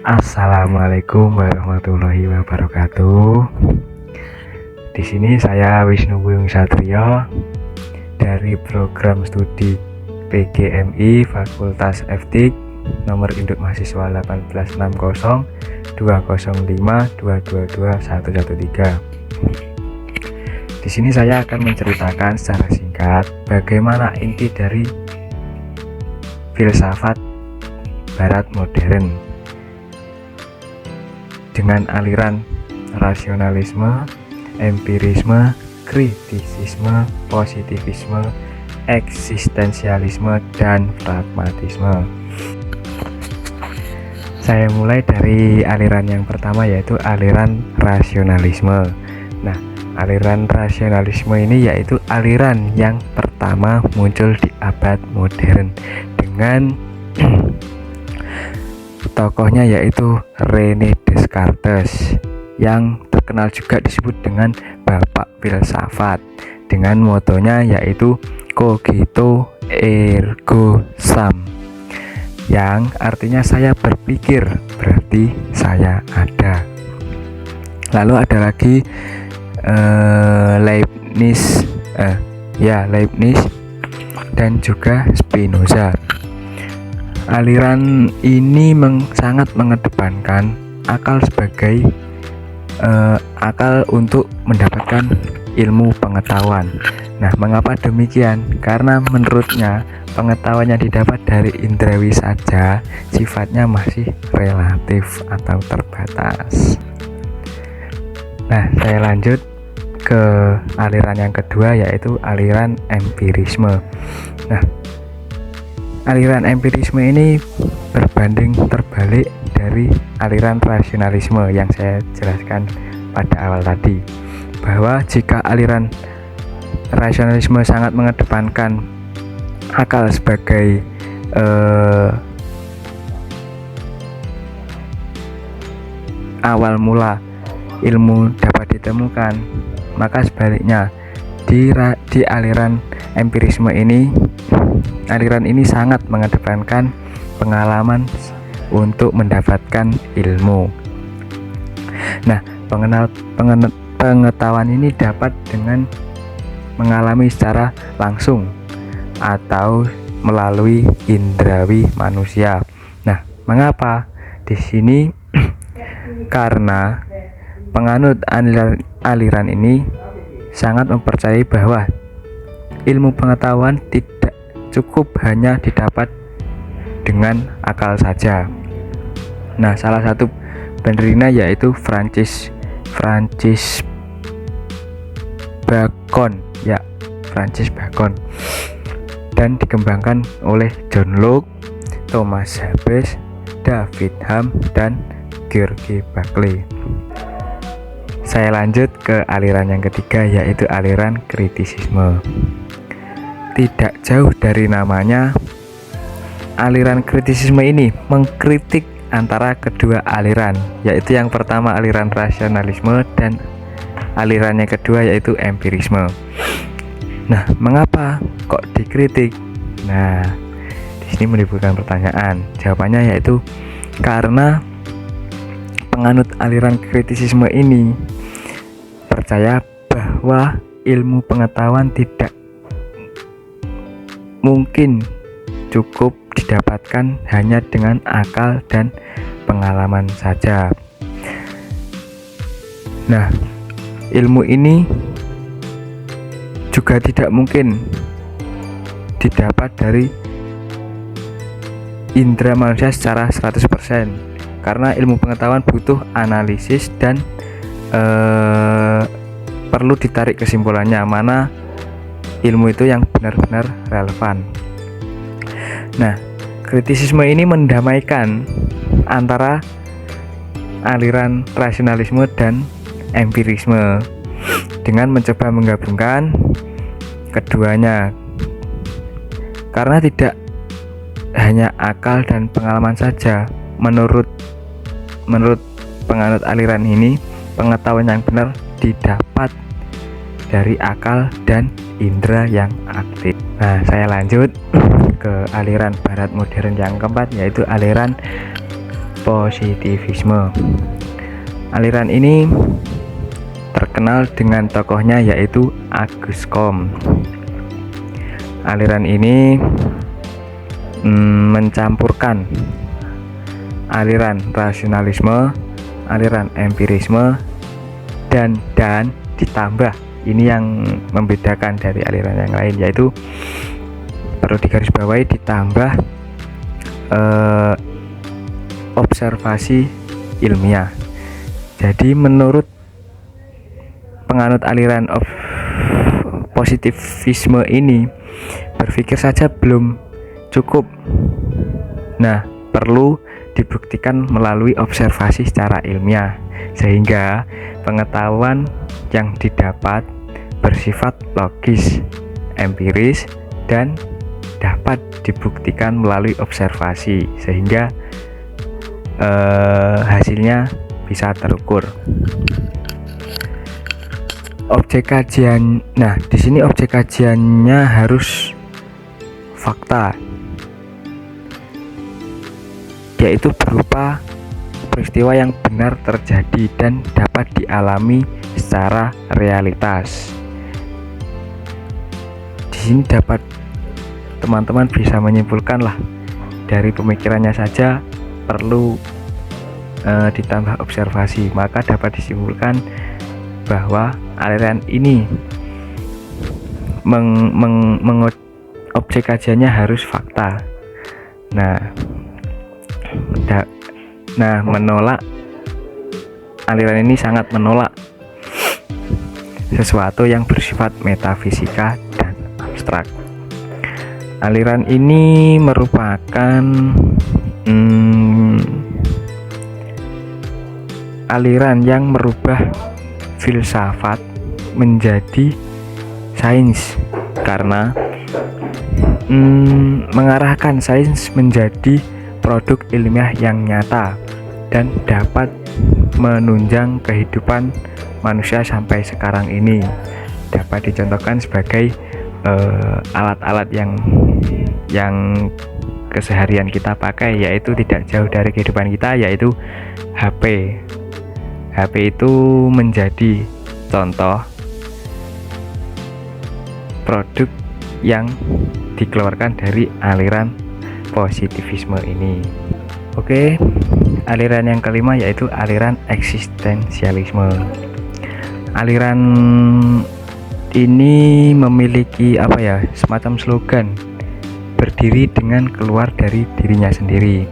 Assalamualaikum warahmatullahi wabarakatuh. Di sini saya Wisnu Buyung Satrio dari program studi PGMI Fakultas Eftik nomor induk mahasiswa 1860 205 222 113. Di sini saya akan menceritakan secara singkat bagaimana inti dari filsafat barat modern dengan aliran rasionalisme, empirisme, kritisisme, positivisme, eksistensialisme, dan pragmatisme. Saya mulai dari aliran yang pertama, yaitu aliran rasionalisme. Nah, aliran rasionalisme ini yaitu aliran yang pertama muncul di abad modern dengan tokohnya yaitu René Descartes, yang terkenal juga disebut dengan Bapak Filsafat, dengan motonya yaitu Cogito ergo sum, yang artinya saya berpikir berarti saya ada. Lalu ada lagi Leibniz dan juga Spinoza. Aliran ini sangat mengedepankan akal sebagai akal untuk mendapatkan ilmu pengetahuan. Nah, mengapa demikian? Karena menurutnya pengetahuan yang didapat dari indrawi saja sifatnya masih relatif atau terbatas. Nah, saya lanjut ke aliran yang kedua, yaitu aliran empirisme. Nah, aliran empirisme ini berbanding terbalik dari aliran rasionalisme yang saya jelaskan pada awal tadi, bahwa jika aliran rasionalisme sangat mengedepankan akal sebagai awal mula ilmu dapat ditemukan, maka sebaliknya di aliran empirisme ini, aliran ini sangat mengedepankan pengalaman untuk mendapatkan ilmu. Nah, pengetahuan ini dapat dengan mengalami secara langsung atau melalui indrawi manusia. Nah, mengapa? Di sini karena penganut aliran ini sangat mempercayai bahwa ilmu pengetahuan tidak cukup hanya didapat dengan akal saja. Nah, salah satu pendirinya yaitu Francis Bacon, dan dikembangkan oleh John Locke, Thomas Hobbes, David Hume, dan George Berkeley. Saya lanjut ke aliran yang ketiga, yaitu aliran kritisisme. Tidak jauh dari namanya, aliran kritisisme ini mengkritik antara kedua aliran, yaitu yang pertama aliran rasionalisme dan aliran yang kedua yaitu empirisme. Nah, mengapa kok dikritik? Nah, di sini menimbulkan pertanyaan. Jawabannya yaitu karena penganut aliran kritisisme ini percaya bahwa ilmu pengetahuan tidak mungkin cukup didapatkan hanya dengan akal dan pengalaman saja. Nah, ilmu ini juga tidak mungkin didapat dari indera manusia secara 100%, karena ilmu pengetahuan butuh analisis dan perlu ditarik kesimpulannya mana ilmu itu yang benar-benar relevan. Nah, kritisisme ini mendamaikan antara aliran rasionalisme dan empirisme dengan mencoba menggabungkan keduanya, karena tidak hanya akal dan pengalaman saja. Menurut penganut aliran ini, pengetahuan yang benar didapat dari akal dan indera yang aktif. Nah, saya lanjut ke aliran barat modern yang keempat, yaitu aliran positivisme. Aliran ini terkenal dengan tokohnya yaitu Auguste Comte. Aliran ini mencampurkan aliran rasionalisme, aliran empirisme, dan ditambah, ini yang membedakan dari aliran yang lain, yaitu perlu digarisbawahi, ditambah observasi ilmiah. Jadi menurut penganut aliran positivisme ini, berpikir saja belum cukup. Nah, perlu dibuktikan melalui observasi secara ilmiah, sehingga pengetahuan yang didapat bersifat logis, empiris, dan dapat dibuktikan melalui observasi, sehingga hasilnya bisa terukur. Objek kajian, nah di sini objek kajiannya harus fakta, yaitu berupa peristiwa yang benar terjadi dan dapat dialami secara realitas. Di sini dapat teman-teman bisa menyimpulkan lah, dari pemikirannya saja perlu ditambah observasi, maka dapat disimpulkan bahwa aliran ini objek kajiannya harus fakta. Nah, menolak, aliran ini sangat menolak sesuatu yang bersifat metafisika dan abstrak. Aliran ini merupakan aliran yang merubah filsafat menjadi sains, karena mengarahkan sains menjadi produk ilmiah yang nyata dan dapat menunjang kehidupan manusia sampai sekarang ini. Dapat dicontohkan sebagai alat-alat yang keseharian kita pakai, yaitu tidak jauh dari kehidupan kita, yaitu HP. HP itu menjadi contoh produk yang dikeluarkan dari aliran positivisme ini. Oke, aliran yang kelima yaitu aliran eksistensialisme. Aliran ini memiliki semacam slogan, berdiri dengan keluar dari dirinya sendiri.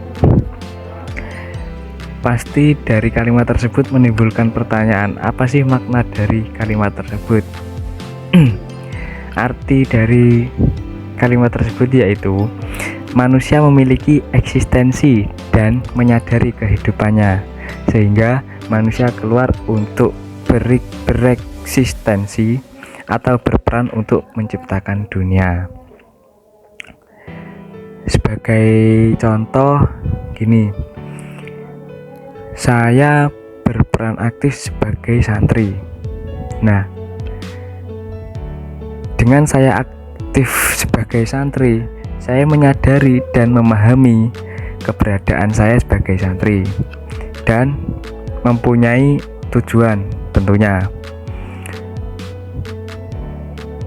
Pasti dari kalimat tersebut menimbulkan pertanyaan, apa sih makna dari kalimat tersebut? Arti dari kalimat tersebut yaitu manusia memiliki eksistensi dan menyadari kehidupannya, sehingga manusia keluar untuk bereksistensi atau berperan untuk menciptakan dunia. Sebagai contoh gini, saya berperan aktif sebagai santri. Nah, dengan saya aktif sebagai santri, saya menyadari dan memahami keberadaan saya sebagai santri dan mempunyai tujuan tentunya.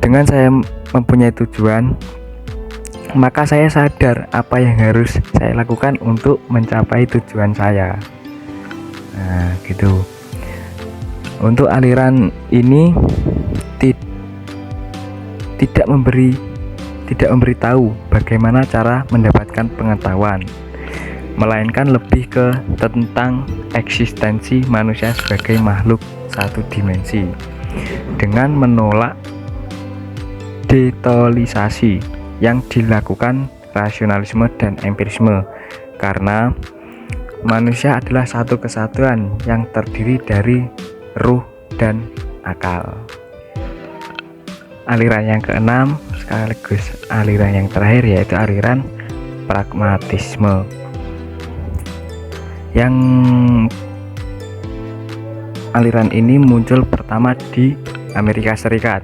Dengan saya mempunyai tujuan, maka saya sadar apa yang harus saya lakukan untuk mencapai tujuan saya. Nah, gitu. Untuk aliran ini tidak memberitahu bagaimana cara mendapatkan pengetahuan, melainkan lebih ke tentang eksistensi manusia sebagai makhluk satu dimensi, dengan menolak detolisasi yang dilakukan rasionalisme dan empirisme, karena manusia adalah satu kesatuan yang terdiri dari ruh dan akal. Aliran yang keenam sekaligus aliran yang terakhir yaitu aliran pragmatisme, yang aliran ini muncul pertama di Amerika Serikat,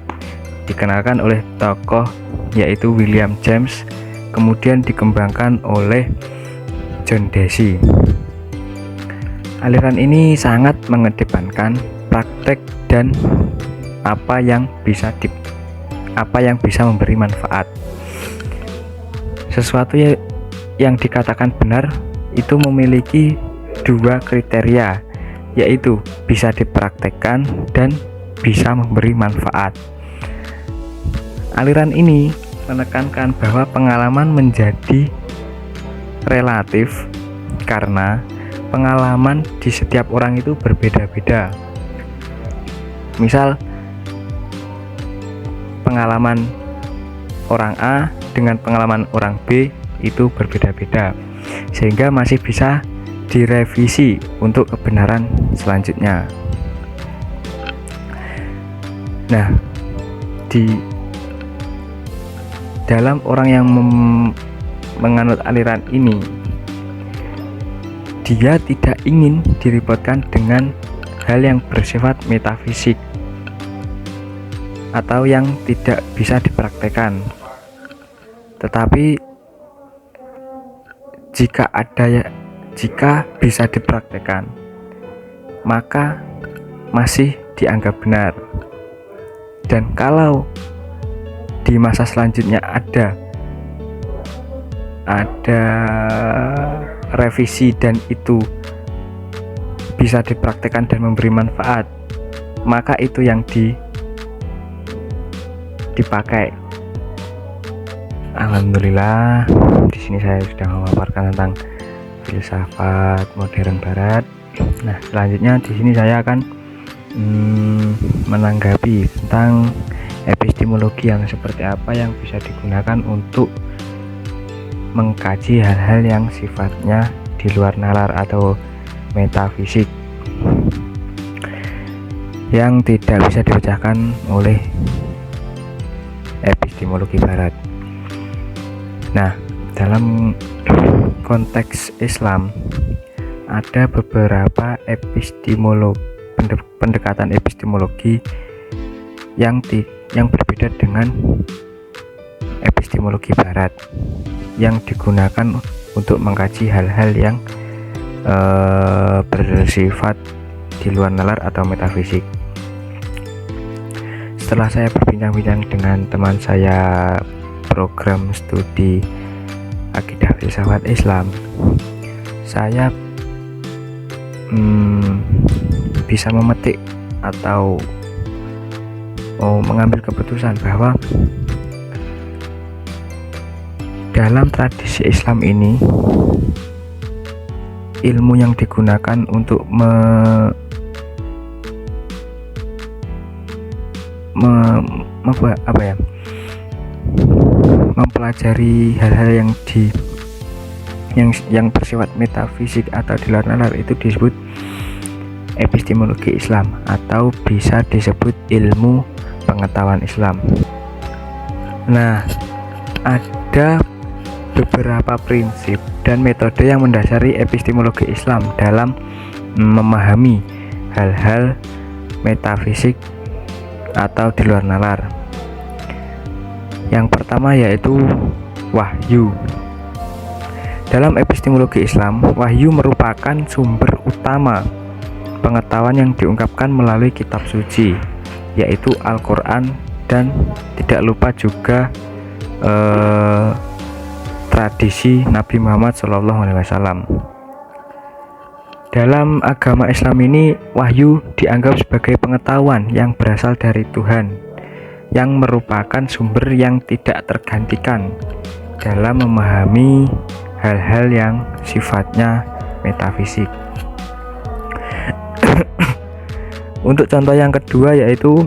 dikenalkan oleh tokoh yaitu William James, kemudian dikembangkan oleh John Dewey. Aliran ini sangat mengedepankan praktek dan apa yang bisa memberi manfaat. Sesuatu yang dikatakan benar itu memiliki dua kriteria, yaitu bisa dipraktekkan dan bisa memberi manfaat. Aliran ini menekankan bahwa pengalaman menjadi relatif karena pengalaman di setiap orang itu berbeda-beda. Misal pengalaman orang A dengan pengalaman orang B itu berbeda-beda, sehingga masih bisa direvisi untuk kebenaran selanjutnya. Nah, di dalam orang yang menganut aliran ini, dia tidak ingin diributkan dengan hal yang bersifat metafisik atau yang tidak bisa dipraktekkan. Tetapi jika bisa dipraktekkan, maka masih dianggap benar. Dan kalau di masa selanjutnya ada revisi dan itu bisa dipraktekkan dan memberi manfaat, maka itu yang dipakai. Alhamdulillah, di sini saya sudah memaparkan tentang filsafat modern barat. Nah, selanjutnya di sini saya akan menanggapi tentang epistemologi yang seperti apa yang bisa digunakan untuk mengkaji hal-hal yang sifatnya di luar nalar atau metafisik yang tidak bisa dipecahkan oleh epistemologi barat. Nah, dalam konteks Islam ada beberapa pendekatan epistemologi yang berbeda dengan epistemologi barat yang digunakan untuk mengkaji hal-hal yang bersifat di luar nalar atau metafisik. Setelah saya berbincang-bincang dengan teman saya program studi akidah filsafat Islam, saya bisa memetik atau mengambil keputusan bahwa dalam tradisi Islam ini ilmu yang digunakan untuk mempelajari hal-hal yang bersifat metafisik atau di luar nalar itu disebut epistemologi Islam, atau bisa disebut ilmu pengetahuan Islam. Nah, ada beberapa prinsip dan metode yang mendasari epistemologi Islam dalam memahami hal-hal metafisik atau di luar nalar. Yang pertama yaitu wahyu. Dalam epistemologi Islam, wahyu merupakan sumber utama pengetahuan yang diungkapkan melalui kitab suci, yaitu Al-Quran, dan tidak lupa juga tradisi Nabi Muhammad SAW. Dalam agama Islam ini, wahyu dianggap sebagai pengetahuan yang berasal dari Tuhan, yang merupakan sumber yang tidak tergantikan dalam memahami hal-hal yang sifatnya metafisik. Untuk contoh yang kedua yaitu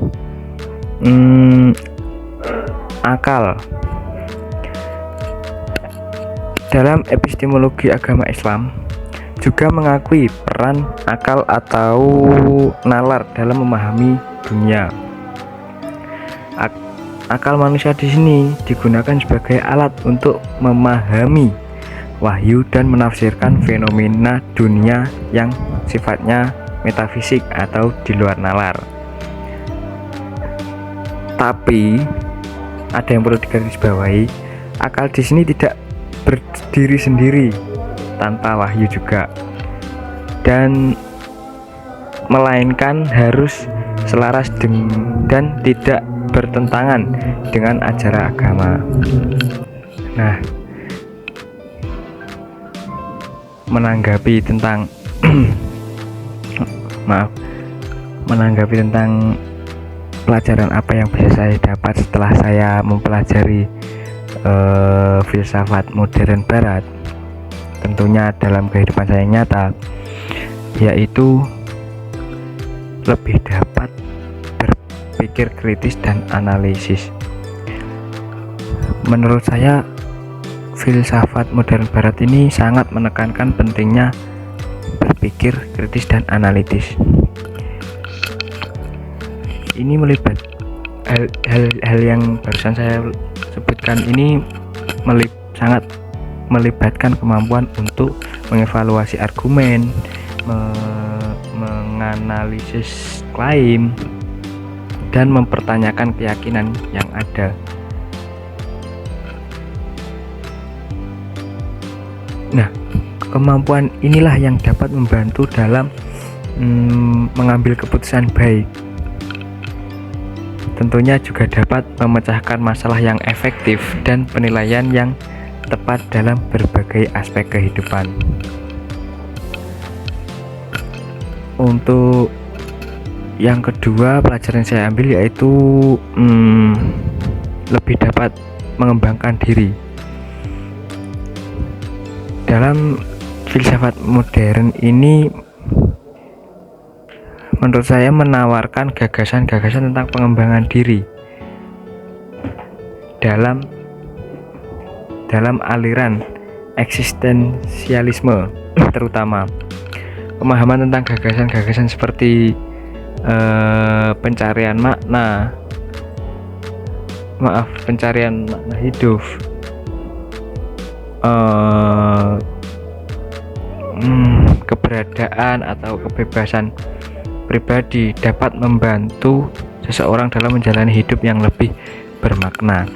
akal. Dalam epistemologi agama Islam juga mengakui peran akal atau nalar dalam memahami dunia. Akal manusia di sini digunakan sebagai alat untuk memahami wahyu dan menafsirkan fenomena dunia yang sifatnya metafisik atau di luar nalar. Tapi ada yang perlu digarisbawahi, akal di sini tidak berdiri sendiri tanpa wahyu juga. Dan melainkan harus selaras dan tidak bertentangan dengan ajaran agama. Nah, menanggapi tentang menanggapi tentang pelajaran apa yang bisa saya dapat setelah saya mempelajari filsafat modern barat, tentunya dalam kehidupan saya yang nyata, yaitu lebih dapat berpikir kritis dan analisis. Menurut saya, filsafat modern barat ini sangat menekankan pentingnya berpikir kritis dan analitis. Ini melibat hal yang barusan saya sebutkan ini sangat melibatkan kemampuan untuk mengevaluasi argumen, menganalisis klaim, dan mempertanyakan keyakinan yang ada. Nah, kemampuan inilah yang dapat membantu dalam mengambil keputusan baik. Tentunya juga dapat memecahkan masalah yang efektif dan penilaian yang tepat dalam berbagai aspek kehidupan. Untuk yang kedua, pelajaran yang saya ambil yaitu lebih dapat mengembangkan diri. Dalam filsafat modern ini, menurut saya menawarkan gagasan-gagasan tentang pengembangan diri dalam aliran eksistensialisme, terutama pemahaman tentang gagasan-gagasan seperti pencarian makna hidup, keberadaan atau kebebasan pribadi dapat membantu seseorang dalam menjalani hidup yang lebih bermakna.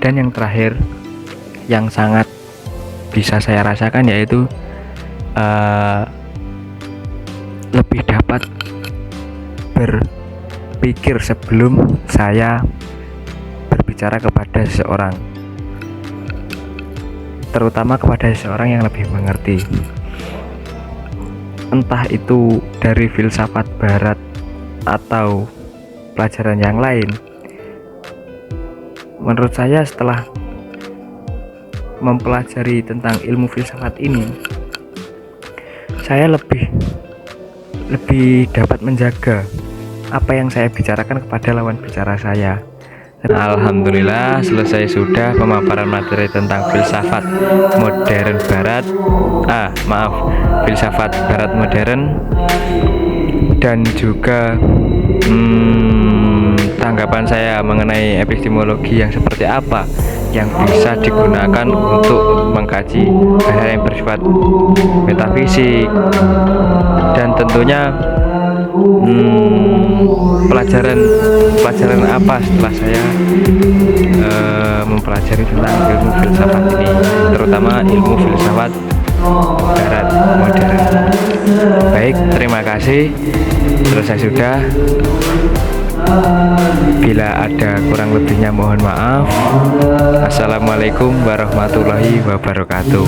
Dan yang terakhir yang sangat bisa saya rasakan yaitu lebih dapat berpikir sebelum saya berbicara kepada seseorang, terutama kepada seseorang yang lebih mengerti. Entah itu dari filsafat barat atau pelajaran yang lain, menurut saya setelah mempelajari tentang ilmu filsafat ini, saya lebih dapat menjaga apa yang saya bicarakan kepada lawan bicara saya. Alhamdulillah, selesai sudah pemaparan materi tentang filsafat modern barat. Filsafat barat modern, dan juga tanggapan saya mengenai epistemologi yang seperti apa yang bisa digunakan untuk mengkaji hal-hal yang bersifat metafisik, dan tentunya pelajaran apa setelah saya mempelajari tentang ilmu filsafat ini, terutama ilmu filsafat barat modern. Baik, terima kasih. Selesai sudah. Bila ada kurang lebihnya mohon maaf. Assalamualaikum warahmatullahi wabarakatuh.